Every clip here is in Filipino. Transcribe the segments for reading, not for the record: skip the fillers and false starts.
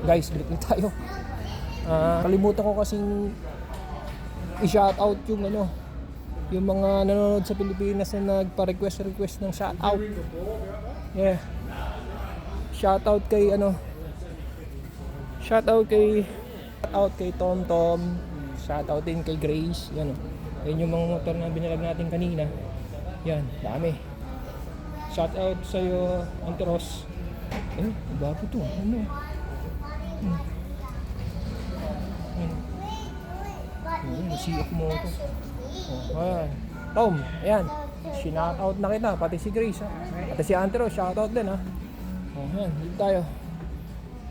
Guys, balik na tayo. Kalimutan ko kasing i-shoutout yung yung mga nanonood sa Pilipinas na nagpa-request ng shoutout. Yeah. Shoutout kay shoutout kay Tom Tom. Shoutout din kay Grace. Yan yung mga motor na binalag natin kanina. Yan, dami. Shoutout sa'yo, Anteros. Bago to. CF mo to. Ayan. Tom, ayan. Shoutout na kita, pati si Grace. Pati si Anteros, shoutout din ayan, dito tayo.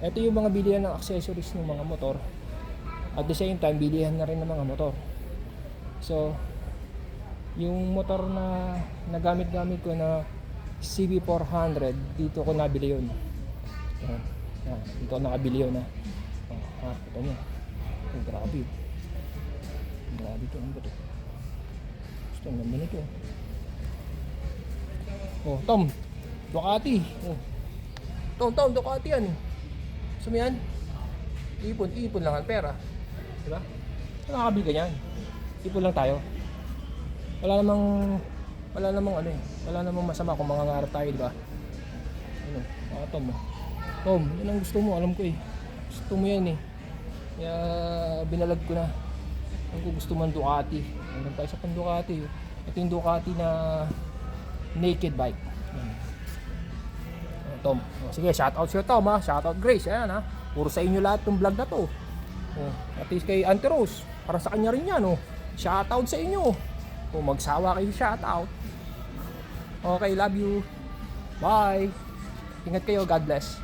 Ito yung mga bilihan ng accessories ng mga motor. At the same time, bilihan na rin ng mga motor. So, yung motor na nagamit-gamit ko na CB400, dito ko nabili yun. Dito ko nakabili yun ito nyo. Grabe. Grabe ito. Ano ba ito? Gusto ang ganda nito. Tom. Ducati. Tom, Ducati yan. Gusto mo yan? Ipon lang ang pera. Diba? Nakakabili ka yan. Ipon lang tayo. Wala namang masama kung mangangarap tayo, diba? Tom, yan ang gusto mo, alam ko gusto mo yan kaya binalag ko na. Alam ko gusto mo ang Ducati. Hanggang tayo sa pang Ducati. Ito yung Ducati na naked bike. Tom, sige, shoutout sa'yo Tom shoutout Grace, ayan puro sa inyo lahat ng vlog na to. At least kay Auntie Rose, para sa kanya rin yan shoutout sa inyo. Magsawa kayo shoutout. Okay, love you. Bye. Ingat kayo, God bless.